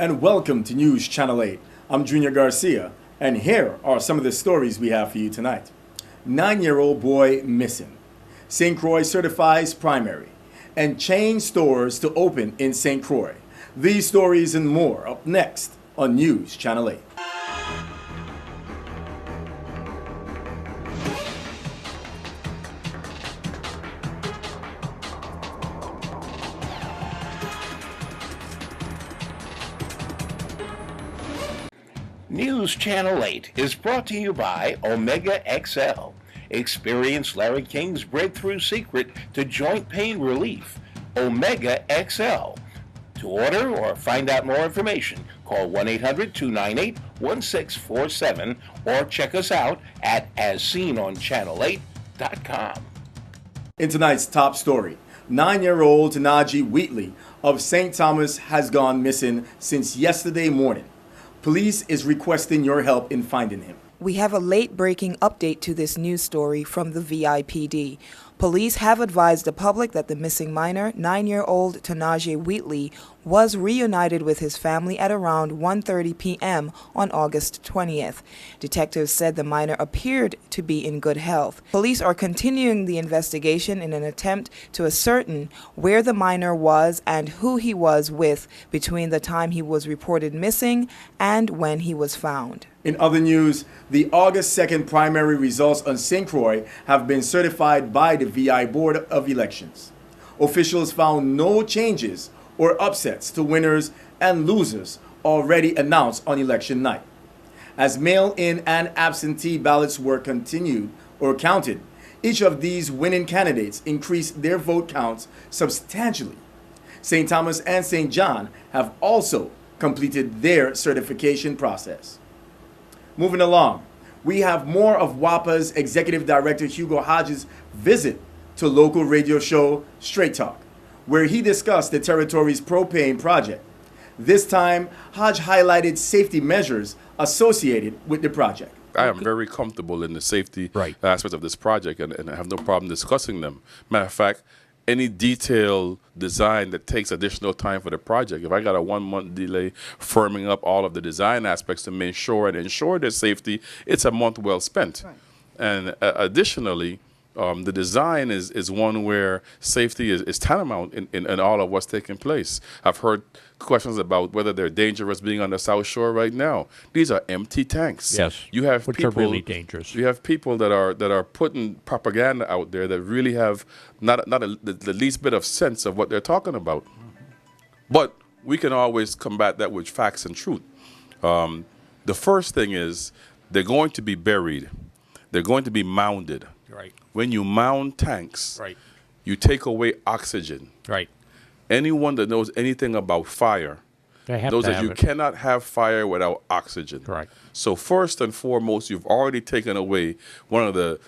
and welcome to News Channel 8. I'm Junior Garcia, and here are some of the stories we have for you tonight. 9-year-old boy missing. St. Croix certifies primary, and chain stores to open in St. Croix. These stories and more up next on News Channel 8. News Channel 8 is brought to you by Omega XL. Experience Larry King's breakthrough secret to joint pain relief, Omega XL. To order or find out more information, call 1-800-298-1647 or check us out at asseenonchanel8.com. In tonight's top story, 9-year-old Tanaji Wheatley of St. Thomas has gone missing since yesterday morning. Police is requesting your help in finding him. We have a late-breaking update to this news story from the VIPD. Police have advised the public that the missing minor, 9-year-old Tanaji Wheatley, was reunited with his family at around 1:30 p.m. on August 20th. Detectives said the minor appeared to be in good health. Police are continuing the investigation in an attempt to ascertain where the minor was and who he was with between the time he was reported missing and when he was found. In other news, the August 2nd primary results on St. Croix have been certified by the VI Board of Elections. Officials found no changes or upsets to winners and losers already announced on election night. As mail-in and absentee ballots were counted, each of these winning candidates increased their vote counts substantially. St. Thomas and St. John have also completed their certification process. Moving along, we have more of WAPA's Executive Director Hugo Hodges' visit to local radio show Straight Talk, where he discussed the territory's Propane Project. This time, Hodge highlighted safety measures associated with the project. I am very comfortable in the safety aspects of this project and I have no problem discussing them. Matter of fact, any detailed design that takes additional time for the project, if I got a 1-month delay firming up all of the design aspects to make sure and ensure their safety, it's a month well spent. Right. And additionally, the design is one where safety is tantamount in all of what's taking place. I've heard questions about whether they're dangerous being on the South Shore right now. These are empty tanks. Yes, you have which people, are really dangerous. You have people that are putting propaganda out there that really have not the least bit of sense of what they're talking about. But we can always combat that with facts and truth. The first thing is they're going to be buried. They're going to be mounded. Right. When you mound tanks, right, you take away oxygen. Right. Anyone that knows anything about fire knows that you cannot have fire without oxygen. Correct. So first and foremost, you've already taken away one of the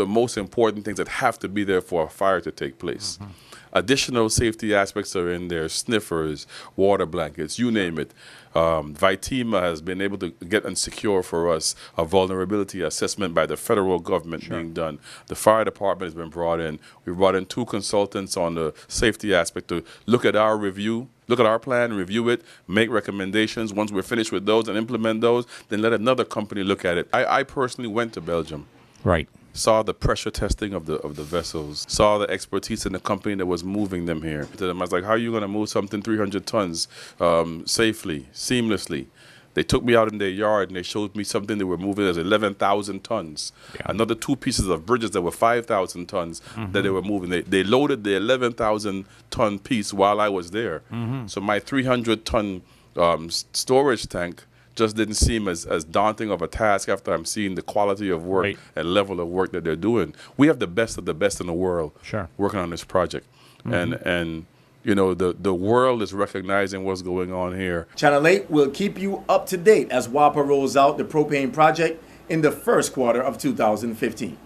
most important things that have to be there for a fire to take place. Mm-hmm. Additional safety aspects are in there: sniffers, water blankets, you name it. Vitima has been able to get and secure for us a vulnerability assessment by the federal government being done. The fire department has been brought in. We brought in 2 consultants on the safety aspect to look at our review, look at our plan, review it, make recommendations. Once we're finished with those and implement those, then let another company look at it. I personally went to Belgium. Right. Saw the pressure testing of the vessels, saw the expertise in the company that was moving them here. To them, I was like, how are you going to move something 300 tons safely, seamlessly? They took me out in their yard and they showed me something they were moving as 11,000 tons. Yeah. Another 2 pieces of bridges that were 5,000 tons that they were moving. They loaded the 11,000 ton piece while I was there. So my 300 ton storage tank just didn't seem as daunting of a task after I'm seeing the quality of work and level of work that they're doing. We have the best of the best in the world working on this project. And you know, the world is recognizing what's going on here. Channel 8 will keep you up to date as WAPA rolls out the Propane Project in the first quarter of 2015.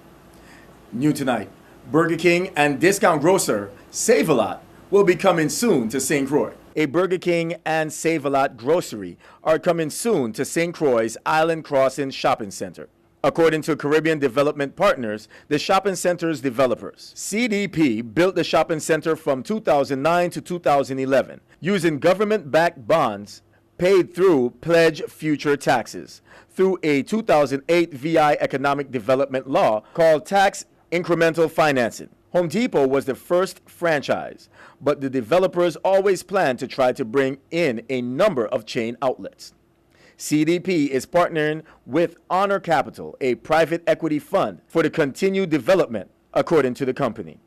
New tonight, Burger King and discount grocer Save-A-Lot will be coming soon to St. Croix. A Burger King and Save-A-Lot grocery are coming soon to St. Croix's Island Crossing Shopping Center. According to Caribbean Development Partners, the shopping center's developers, CDP built the shopping center from 2009 to 2011 using government-backed bonds paid through pledge future taxes through a 2008 VI economic development law called tax incremental financing. Home Depot was the first franchise, but the developers always planned to try to bring in a number of chain outlets. CDP is partnering with Honor Capital, a private equity fund, for the continued development, according to the company.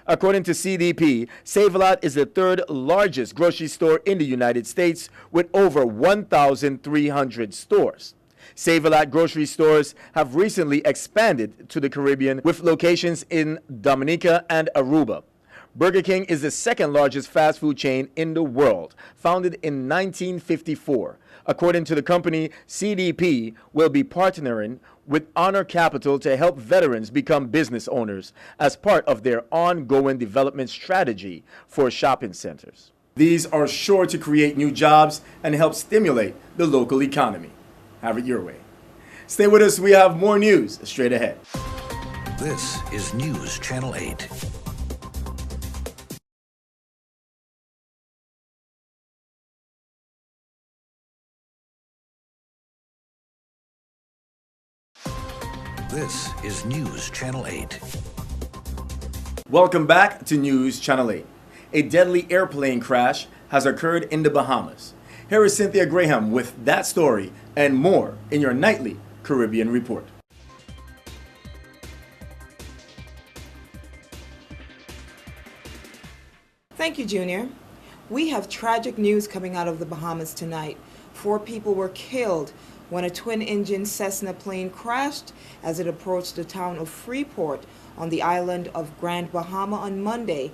According to CDP, Save-A-Lot is the third largest grocery store in the United States with over 1,300 stores. Save-A-Lot grocery stores have recently expanded to the Caribbean with locations in Dominica and Aruba. Burger King is the second largest fast food chain in the world, founded in 1954. According to the company, CDP will be partnering with Honor Capital to help veterans become business owners as part of their ongoing development strategy for shopping centers. These are sure to create new jobs and help stimulate the local economy. Have it your way. Stay with us. We have more news straight ahead. This is News Channel 8. This is News Channel 8. Welcome back to News Channel 8. A deadly airplane crash has occurred in the Bahamas. Here is Cynthia Graham with that story and more in your nightly Caribbean Report. Thank you, Junior. We have tragic news coming out of the Bahamas tonight. 4 people were killed when a twin-engine Cessna plane crashed as it approached the town of Freeport on the island of Grand Bahama on Monday,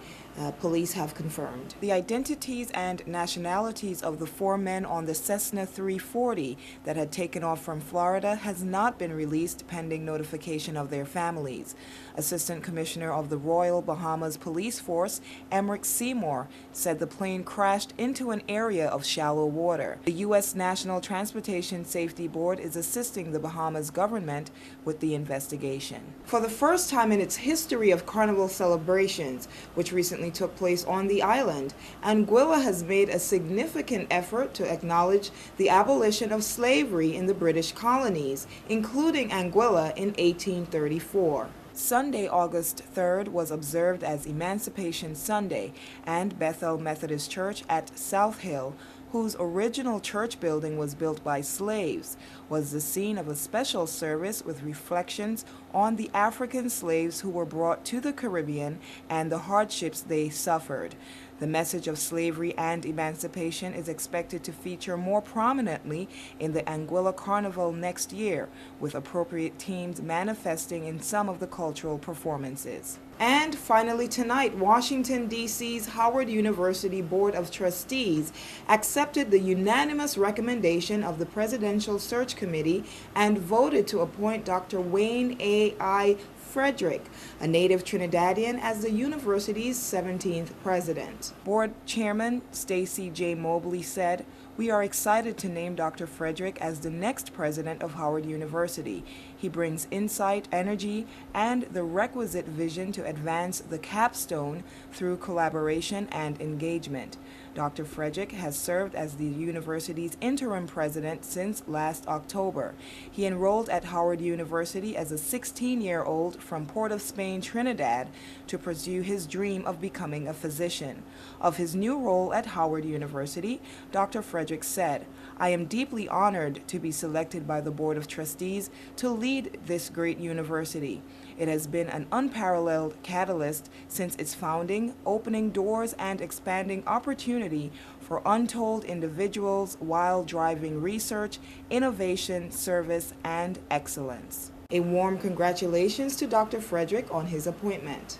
police have confirmed. The identities and nationalities of the 4 men on the Cessna 340 that had taken off from Florida has not been released pending notification of their families. Assistant Commissioner of the Royal Bahamas Police Force, Emmerich Seymour, said the plane crashed into an area of shallow water. The U.S. National Transportation Safety Board is assisting the Bahamas government with the investigation. For the first time in its history of carnival celebrations, which recently took place on the island, Anguilla has made a significant effort to acknowledge the abolition of slavery in the British colonies, including Anguilla in 1834. Sunday, August 3rd, was observed as Emancipation Sunday, and Bethel Methodist Church at South Hill, whose original church building was built by slaves, was the scene of a special service with reflections on the African slaves who were brought to the Caribbean and the hardships they suffered. The message of slavery and emancipation is expected to feature more prominently in the Anguilla Carnival next year, with appropriate themes manifesting in some of the cultural performances. And finally tonight, Washington, D.C.'s Howard University Board of Trustees accepted the unanimous recommendation of the Presidential Search Committee and voted to appoint Dr. Wayne A.I. Frederick, a native Trinidadian, as the university's 17th president. Board Chairman Stacy J. Mobley said, "We are excited to name Dr. Frederick as the next president of Howard University. He brings insight, energy, and the requisite vision to advance the capstone through collaboration and engagement." Dr. Frederick has served as the university's interim president since last October. He enrolled at Howard University as a 16-year-old from Port of Spain, Trinidad, to pursue his dream of becoming a physician. Of his new role at Howard University, Dr. Frederick said, "I am deeply honored to be selected by the Board of Trustees to lead this great university. It has been an unparalleled catalyst since its founding, opening doors and expanding opportunity for untold individuals while driving research, innovation, service, and excellence." A warm congratulations to Dr. Frederick on his appointment.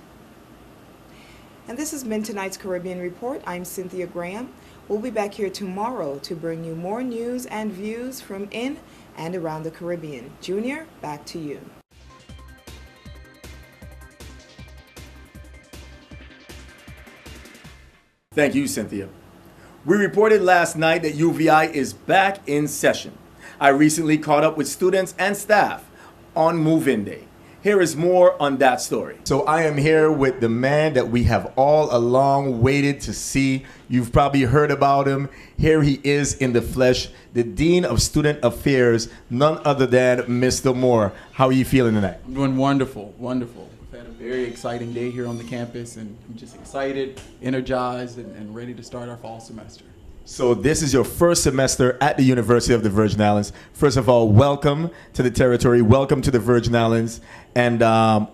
And this has been tonight's Caribbean Report. I'm Cynthia Graham. We'll be back here tomorrow to bring you more news and views from in and around the Caribbean. Junior, back to you. Thank you, Cynthia. We reported last night that UVI is back in session. I recently caught up with students and staff on Move-In Day. Here is more on that story. So I am here with the man that we have all along waited to see. You've probably heard about him. Here he is in the flesh, the Dean of Student Affairs, none other than Mr. Moore. How are you feeling tonight? I'm doing wonderful, wonderful. We've had a very exciting day here on the campus, and I'm just excited, energized, and ready to start our fall semester. So this is your first semester at the University of the Virgin Islands. First of all, welcome to the territory. Welcome to the Virgin Islands. And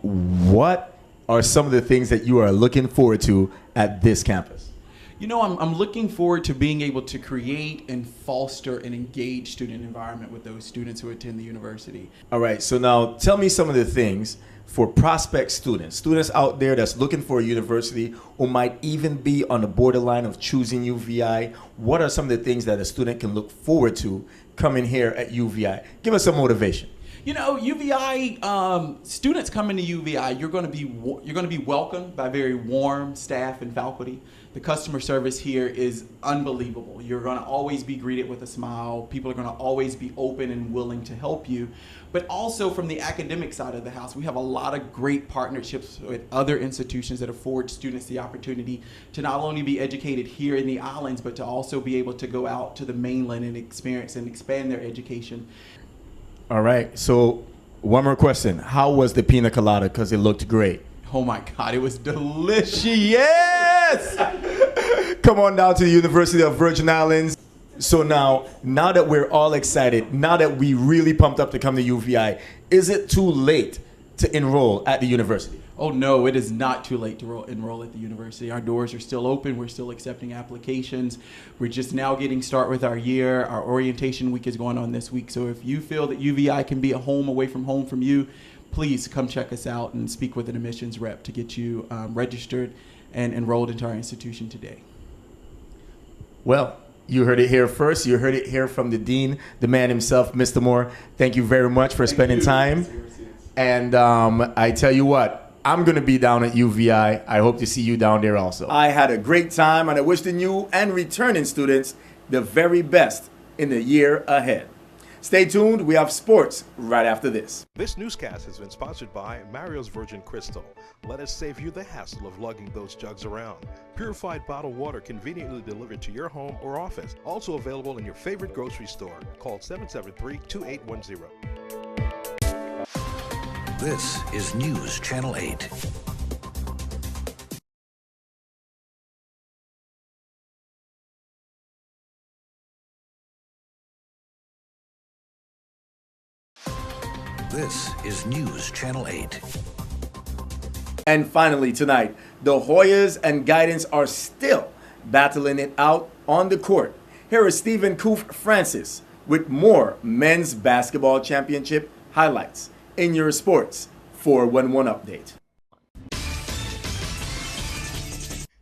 what are some of the things that you are looking forward to at this campus? You know, I'm looking forward to being able to create and foster an engaged student environment with those students who attend the university. All right, so now tell me some of the things for prospect students out there that's looking for a university who might even be on the borderline of choosing UVI. What are some of the things that a student can look forward to coming here at UVI? Give us some motivation. You know, UVI students coming to UVI, you're going to be welcomed by very warm staff and faculty. The customer service here is unbelievable. You're going to always be greeted with a smile. People are going to always be open and willing to help you. But also from the academic side of the house, we have a lot of great partnerships with other institutions that afford students the opportunity to not only be educated here in the islands, but to also be able to go out to the mainland and experience and expand their education. All right, so one more question. How was the pina colada? Because it looked great. Oh my God, it was delicious. Yes! Come on down to the University of Virgin Islands. So now that we're all excited, now that we really pumped up to come to UVI, is it too late to enroll at the university? Oh no, it is not too late to enroll at the university. Our doors are still open. We're still accepting applications. We're just now getting started with our year. Our orientation week is going on this week. So if you feel that UVI can be a home away from home from you, please come check us out and speak with an admissions rep to get you registered and enrolled into our institution today. Well, you heard it here first. You heard it here from the dean, the man himself, Mr. Moore. Thank you very much for spending time. And I tell you what, I'm going to be down at UVI. I hope to see you down there also. I had a great time, and I wish the new and returning students the very best in the year ahead. Stay tuned. We have sports right after this. This newscast has been sponsored by Mario's Virgin Crystal. Let us save you the hassle of lugging those jugs around. Purified bottled water conveniently delivered to your home or office. Also available in your favorite grocery store. Call 773-2810. This is News Channel 8. This is News Channel 8. And finally tonight, the Hoyas and Guidance are still battling it out on the court. Here is Stephen Koof Francis with more men's basketball championship highlights in your sports 411 update.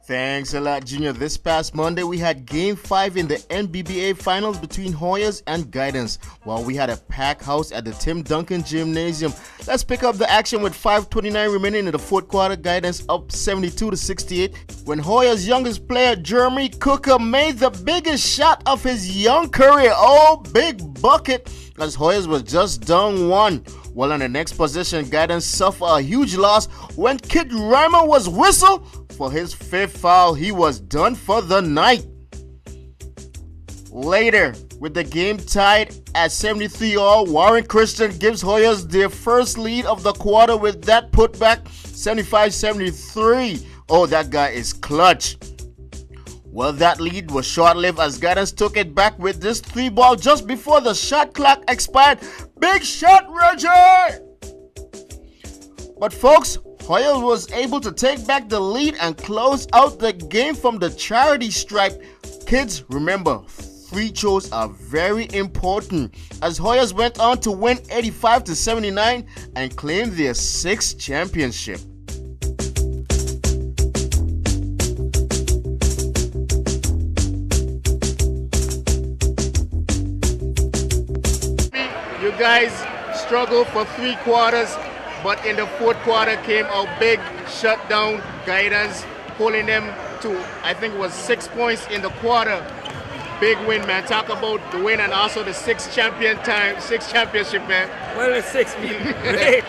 Thanks a lot, Junior. This past Monday, we had Game 5 in the NBBA Finals between Hoyas and Guidance, while we had a packed house at the Tim Duncan Gymnasium. Let's pick up the action with 5:29 remaining in the fourth quarter. Guidance up 72-68 when Hoyas' youngest player, Jeremy Cooker, made the biggest shot of his young career. Oh, big bucket, as Hoyas was just down one. While on the next possession, Guidance suffered a huge loss when Kid Reimer was whistled for his fifth foul. He was done for the night. Later, with the game tied at 73-all, Warren Christian gives Hoyas their first lead of the quarter with that putback, 75-73. Oh, that guy is clutch. Well, that lead was short-lived as Guidance took it back with this 3-ball just before the shot clock expired. Big shot, Reggie! But folks, Hoyas was able to take back the lead and close out the game from the charity stripe. Kids, remember, free throws are very important, as Hoyas went on to win 85-79 and claim their 6th championship. You guys struggled for 3 quarters, but in the fourth quarter came a big shutdown. Guidance pulling them to, I think it was 6 points in the quarter. Big win, man. Talk about the win and also the 6th championship, man. Well, the 6th great.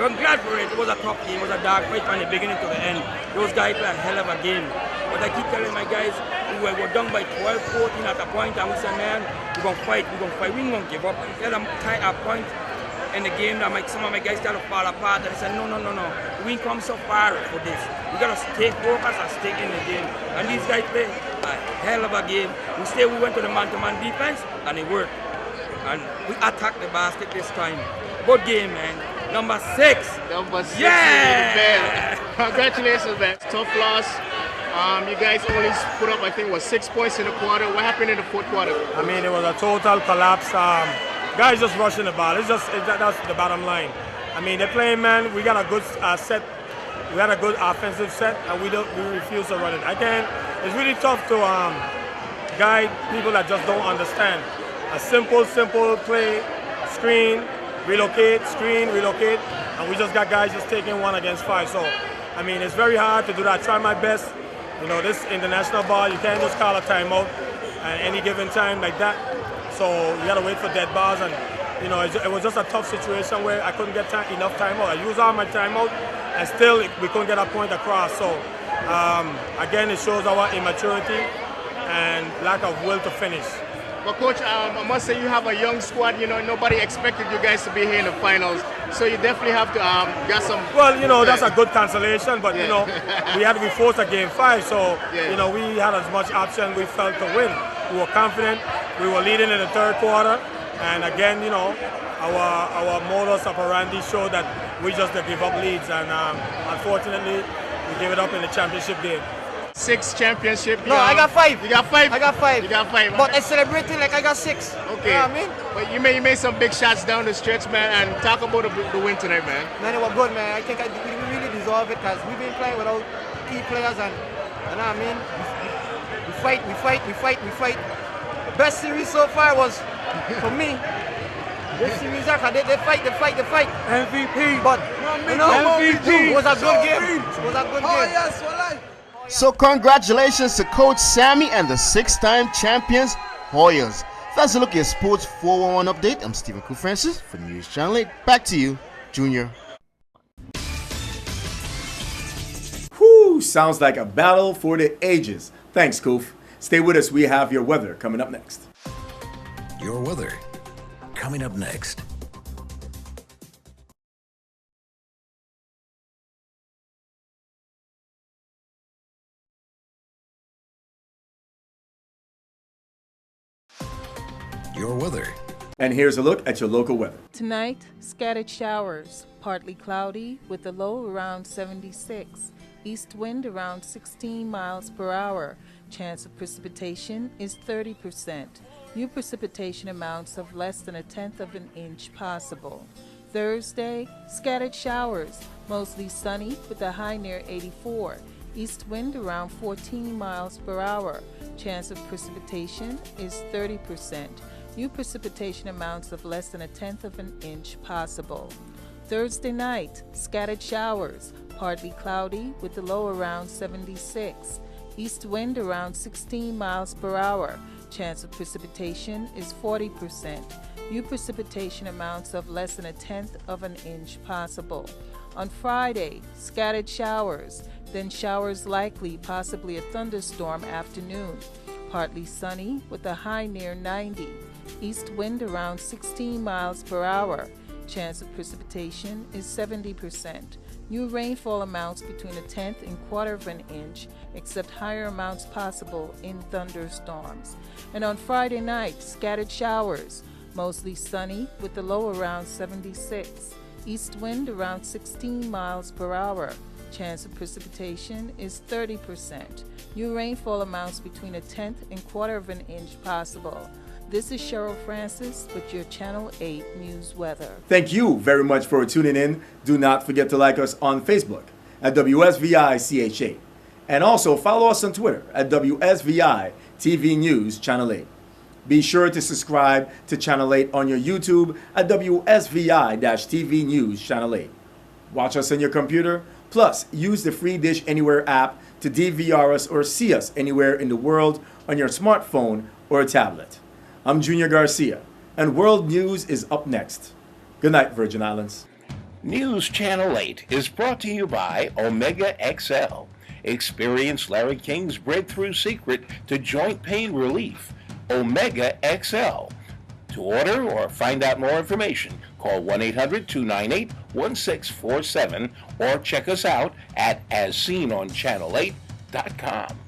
I'm glad for it. It was a tough game. It was a dark fight from the beginning to the end. Those guys played a hell of a game. But I keep telling my guys, we were down by 12, 14 at a point, and we said, man, we're going to fight, we ain't going to give up. Let them tie a point in the game that some of my guys start to fall apart, and I said, no. We ain't come so far for this. We got to stay focused and stay in the game. And these guys play a hell of a game. We went to the man-to-man defense, and it worked. And we attacked the basket this time. Good game, man. Number 6. Number 6. Yeah! Man. Congratulations, man. Tough loss. You guys only put up, I think, 6 points in the quarter. What happened in the fourth quarter? I mean, it was a total collapse. Guys just rushing the ball. That's the bottom line. I mean, they're playing, man. We got a good set. We had a good offensive set, and we refuse to run it. Again, it's really tough to guide people that just don't understand. A simple play, screen, relocate, and we just got guys just taking 1 against 5. So, I mean, it's very hard to do that. I try my best. You know, this international ball, you can't just call a timeout at any given time like that. So you got to wait for dead balls, and you know, it was just a tough situation where I couldn't get enough timeout. I used all my timeout, and still we couldn't get a point across. So again, it shows our immaturity and lack of will to finish. But Coach, I must say you have a young squad. You know, nobody expected you guys to be here in the finals, so you definitely have to get some. Well, you know, that's a good consolation, but you know, we forced a game 5, so you know, we had as much option we felt to win. We were confident. We were leading in the third quarter, and again, you know, our modus operandi showed that we just give up leads, and unfortunately, we gave it up in the championship game. 6 championship. No, I got 5. You got 5? I got 5. You got 5. But I celebrated like I got 6. Okay. You know what I mean? But you made some big shots down the stretch, man, and talk about the win tonight, man. Man, it was good, man. I think we really deserve it because we've been playing without key players, and you know what I mean? We fight. The best series so far was, for me, this series, they fight. MVP. But, you know, MVP. It was a good game. Oh, yes, well, So congratulations to Coach Sammy and the 6-time champions, Hoyas. That's a look at your Sports 411 update. I'm Stephen Q. Francis for News Channel 8. Back to you, Junior. Whew, sounds like a battle for the ages. Thanks, Koof. Stay with us. We have your weather coming up next. Your weather coming up next. Your weather. And here's a look at your local weather. Tonight, scattered showers, partly cloudy with a low around 76. East wind around 16 miles per hour. Chance of precipitation is 30%. New precipitation amounts of less than 1/10 of an inch possible. Thursday, scattered showers, mostly sunny with a high near 84. East wind around 14 miles per hour. Chance of precipitation is 30%. New precipitation amounts of less than 1/10 of an inch possible. Thursday night, scattered showers, partly cloudy with a low around 76. East wind around 16 miles per hour. Chance of precipitation is 40%. New precipitation amounts of less than 1/10 of an inch possible. On Friday, scattered showers, then showers likely, possibly a thunderstorm afternoon. Partly sunny with a high near 90. East wind around 16 miles per hour. Chance of precipitation is 70%. New rainfall amounts between 1/10 and 1/4 of an inch, except higher amounts possible in thunderstorms. And on Friday night, scattered showers, mostly sunny with a low around 76. East wind around 16 miles per hour. Chance of precipitation is 30%. New rainfall amounts between 1/10 and 1/4 of an inch possible. This is Cheryl Francis with your Channel 8 News Weather. Thank you very much for tuning in. Do not forget to like us on Facebook at WSVI-CH8. And also follow us on Twitter at WSVI-TV News Channel 8. Be sure to subscribe to Channel 8 on your YouTube at WSVI-TV News Channel 8. Watch us on your computer, plus use the free Dish Anywhere app to DVR us or see us anywhere in the world on your smartphone or a tablet. I'm Junior Garcia, and World News is up next. Good night, Virgin Islands. News Channel 8 is brought to you by Omega XL. Experience Larry King's breakthrough secret to joint pain relief. Omega XL. To order or find out more information, call 1-800-298-1647 or check us out at asseenonchanel8.com.